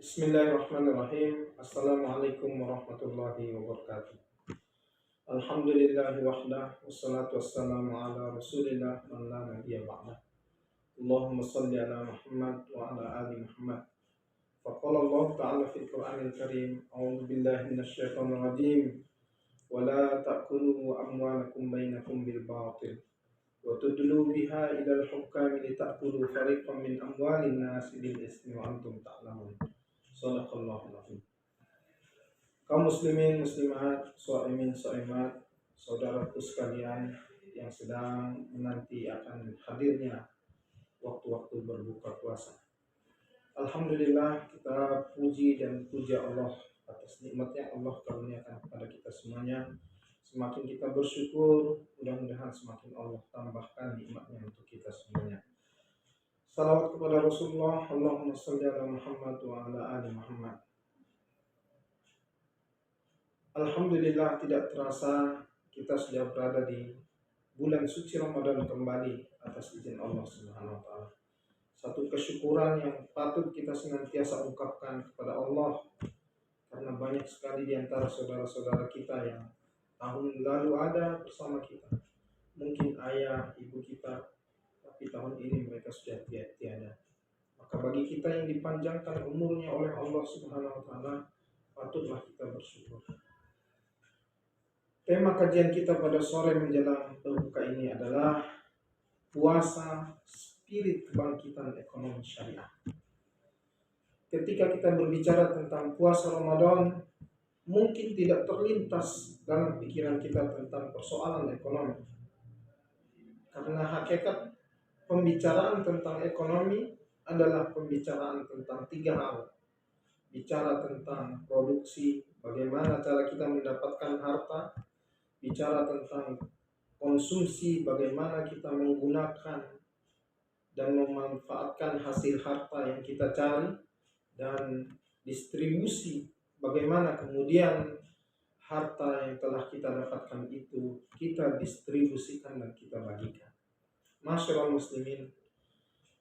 Bismillahirrahmanirrahim. Assalamualaikum warahmatullahi wabarakatuh. Alhamdulillahi wahdah, wassalatu wassalamu ala rasulillah man la nabiyya ba'dah. Allahumma salli ala Muhammad wa ala ali Muhammad. Faqala Allah ta'ala fil Qur'anil Karim, a'udzu billahi minasyaitonir rajim. Wa la ta'kulu amwalakum bainakum bil batil wa tudlu biha ila al-hukami litakulu fariqan min amwalin nasi bil ismi wa antum ta'lamun. Shadaqallahul azim. Kaum muslimin, muslimat, shaimin, shaimat, saudaraku sekalian yang sedang menanti akan hadirnya waktu-waktu berbuka puasa. Alhamdulillah, kita puji dan puja Allah atas nikmat yang Allah karuniakan kepada kita semuanya. Semakin kita bersyukur, mudah-mudahan semakin Allah tambahkan nikmatnya untuk kita semuanya. Salawat kepada Rasulullah, Allahumma shalli ala Muhammad wa ala ali Muhammad. Alhamdulillah, tidak terasa kita sudah berada di bulan suci Ramadan kembali atas izin Allah Subhanahu wa taala. Satu kesyukuran yang patut kita senantiasa ungkapkan kepada Allah, karena banyak sekali di antara saudara-saudara kita yang tahun lalu ada bersama kita. Mungkin ayah, ibu kita, tapi tahun ini mereka sudah tiada. Maka bagi kita yang dipanjangkan umurnya oleh Allah Subhanahu wa taala, patutlah kita bersyukur. Tema kajian kita pada sore menjelang berbuka ini adalah puasa, spirit kebangkitan ekonomi syariah. Ketika kita berbicara tentang puasa Ramadan, mungkin tidak terlintas dalam pikiran kita tentang persoalan ekonomi. Karena hakikat pembicaraan tentang ekonomi adalah pembicaraan tentang tiga hal. Bicara tentang produksi, bagaimana cara kita mendapatkan harta. Bicara tentang konsumsi, bagaimana kita menggunakan dan memanfaatkan hasil harta yang kita cari. Dan distribusi, bagaimana kemudian harta yang telah kita dapatkan itu kita distribusikan dan kita bagikan. Masyaallah muslimin,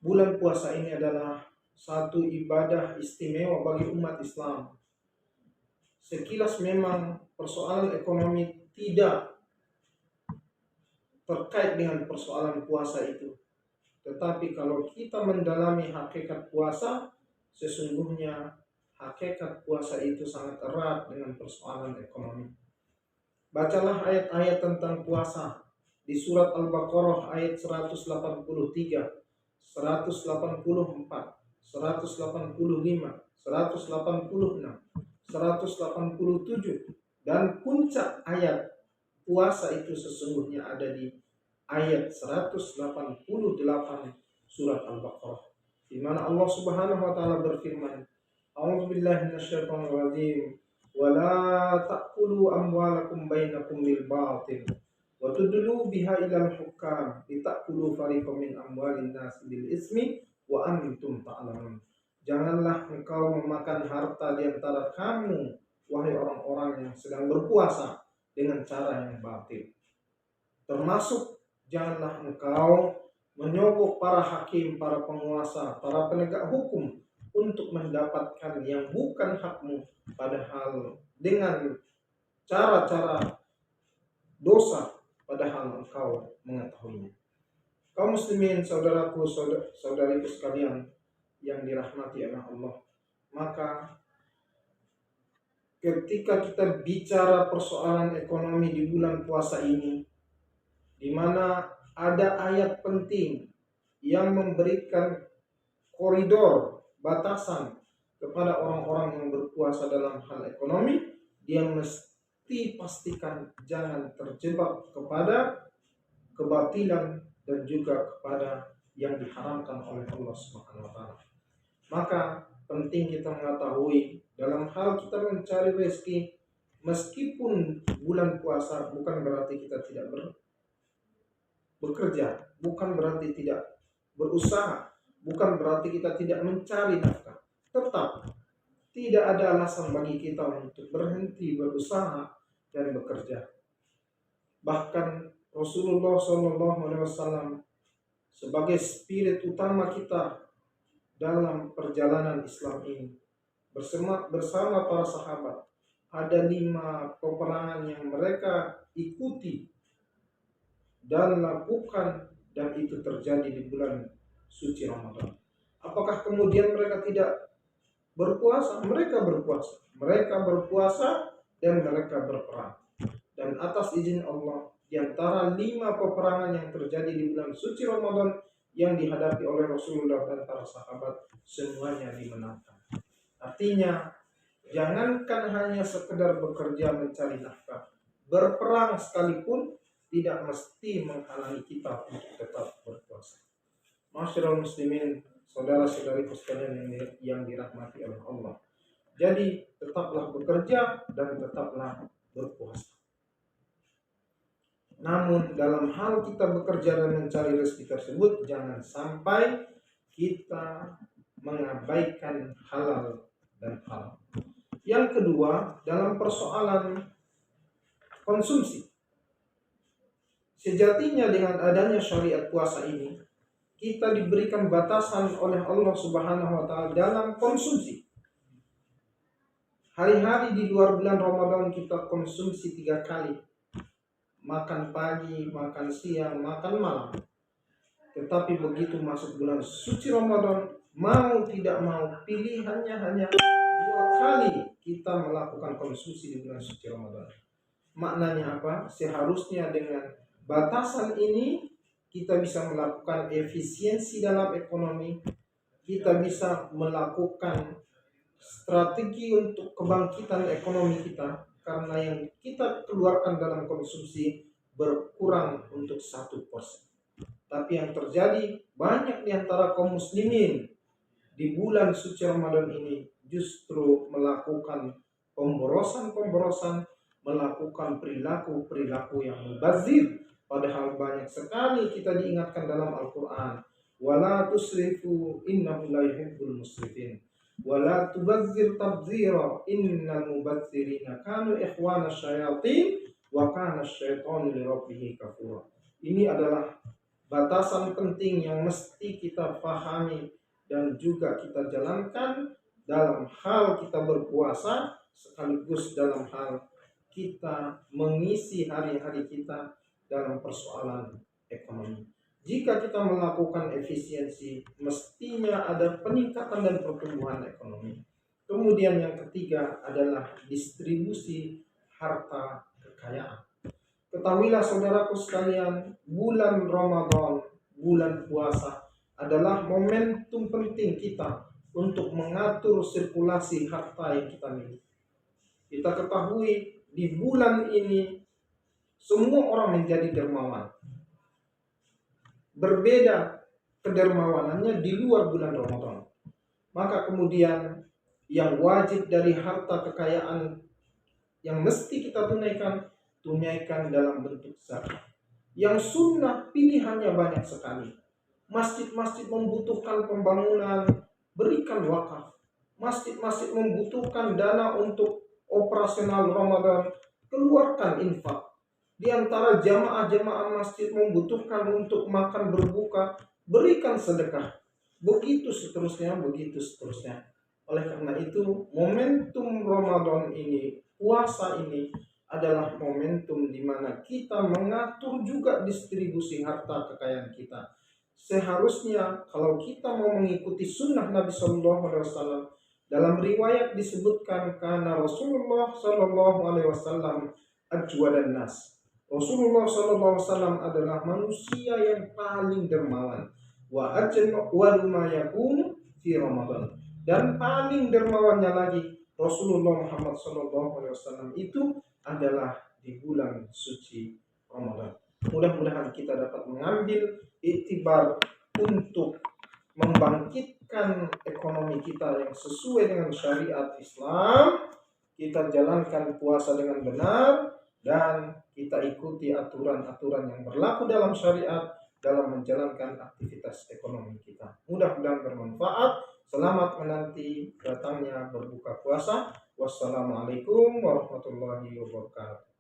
bulan puasa ini adalah satu ibadah istimewa bagi umat Islam. Sekilas memang persoalan ekonomi tidak terkait dengan persoalan puasa itu. Tetapi kalau kita mendalami hakikat puasa, sesungguhnya hakikat puasa itu sangat erat dengan persoalan ekonomi. Bacalah ayat-ayat tentang puasa di surat Al-Baqarah ayat 183, 184, 185, 186, 187, dan puncak ayat puasa itu sesungguhnya ada di ayat 188 surat Al-Baqarah, di mana Allah Subhanahu wa taala berfirman, A'udzu billahi minasyaitonir rajim, wa la ta'kulu amwalakum bainakum bil batil wa tudlu biha ilal hukam litakulu fariqam min amwalin nas bil ismi wa antum ta'lamun. Janganlah engkau memakan harta di antara kamu, wahai orang-orang yang sedang berpuasa, dengan cara yang batil. Termasuk janganlah engkau menyogok para hakim, para penguasa, para penegak hukum untuk mendapatkan yang bukan hakmu, padahal dengan cara-cara dosa, padahal engkau mengetahuinya. Kaum muslimin, saudaraku, saudariku sekalian yang dirahmati oleh Allah, maka ketika kita bicara persoalan ekonomi di bulan puasa ini, di mana ada ayat penting yang memberikan koridor, batasan kepada orang-orang yang berpuasa dalam hal ekonomi, dia mesti pastikan jangan terjebak kepada kebatilan dan juga kepada yang diharamkan oleh Allah Subhanahu wa taala. Maka penting kita mengetahui dalam hal kita mencari rezeki, meskipun bulan puasa bukan berarti kita tidak bekerja, bukan berarti tidak berusaha, bukan berarti kita tidak mencari nafkah. Tetap tidak ada alasan bagi kita untuk berhenti berusaha dan bekerja. Bahkan Rasulullah SAW sebagai spirit utama kita dalam perjalanan Islam ini, bersama para sahabat. Ada 5 peperangan yang mereka ikuti dan lakukan, dan itu terjadi di bulan suci Ramadan. Apakah kemudian mereka tidak berpuasa? Mereka berpuasa. Mereka berpuasa dan mereka berperang. Dan atas izin Allah, di antara 5 peperangan yang terjadi di bulan suci Ramadan yang dihadapi oleh Rasulullah dan para sahabat, semuanya dimenangkan. Artinya, jangankan hanya sekedar bekerja mencari nafkah, berperang sekalipun tidak mesti menghalangi kita untuk tetap berpuasa. Masyarul muslimin, saudara-saudariku sekalian yang dirahmati oleh Allah. Jadi tetaplah bekerja dan tetaplah berpuasa. Namun dalam hal kita bekerja dan mencari rezeki tersebut, jangan sampai kita mengabaikan halal dan haram. Yang kedua, dalam persoalan konsumsi. Sejatinya dengan adanya syariat puasa ini, kita diberikan batasan oleh Allah Subhanahu wa taala dalam konsumsi. Hari-hari di luar bulan Ramadan kita konsumsi 3 kali. Makan pagi, makan siang, makan malam. Tetapi begitu masuk bulan suci Ramadan, mau tidak mau pilihannya hanya 2 kali kita melakukan konsumsi di bulan suci Ramadan. Maknanya apa? Seharusnya dengan batasan ini kita bisa melakukan efisiensi dalam ekonomi, kita bisa melakukan strategi untuk kebangkitan ekonomi kita, karena yang kita keluarkan dalam konsumsi berkurang untuk 1%. Tapi yang terjadi, banyak di antara kaum muslimin di bulan suci Ramadan ini justru melakukan pemborosan, melakukan perilaku yang mubazir. Padahal banyak sekali kita diingatkan dalam Al-Quran, wala tusrifu innahu la yuhibbul musrifin, wala tubazzir tabzira innal mubazzirina kanu ikhwana syayatin wa kana syaitanu li rabbih kafura. Ini adalah batasan penting yang mesti kita pahami dan juga kita jalankan dalam hal kita berpuasa, sekaligus dalam hal kita mengisi hari-hari kita dalam persoalan ekonomi. Jika kita melakukan efisiensi, mestinya ada peningkatan dan pertumbuhan ekonomi. Kemudian yang ketiga adalah distribusi harta kekayaan. Ketahuilah saudaraku sekalian, bulan Ramadan, bulan puasa adalah momentum penting kita untuk mengatur sirkulasi harta yang kita miliki. Kita ketahui di bulan ini semua orang menjadi dermawan. Berbeda kedermawanannya di luar bulan Ramadan. Maka kemudian yang wajib dari harta kekayaan yang mesti kita tunaikan dalam bentuk zakat. Yang sunnah pilihannya banyak sekali. Masjid-masjid membutuhkan pembangunan, berikan wakaf. Masjid-masjid membutuhkan dana untuk operasional Ramadan, keluarkan infak. Di antara jamaah-jamaah masjid membutuhkan untuk makan berbuka, berikan sedekah. Begitu seterusnya. Oleh karena itu, momentum Ramadan ini, puasa ini adalah momentum di mana kita mengatur juga distribusi harta kekayaan kita. Seharusnya kalau kita mau mengikuti sunnah Nabi Shallallahu Alaihi Wasallam, dalam riwayat disebutkan karena Rasulullah Shallallahu Alaihi Wasallam ajwadan nas. Rasulullah SAW adalah manusia yang paling dermawan. Wa ajwadu ma yakunu fi Ramadan. Dan paling dermawannya lagi, Rasulullah Muhammad SAW itu adalah di bulan suci Ramadan. Mudah-mudahan kita dapat mengambil iktibar untuk membangkitkan ekonomi kita yang sesuai dengan syariat Islam. Kita jalankan puasa dengan benar dan kita ikuti aturan-aturan yang berlaku dalam syariat dalam menjalankan aktivitas ekonomi kita. Mudah-mudahan bermanfaat. Selamat menanti datangnya berbuka puasa. Wassalamualaikum warahmatullahi wabarakatuh.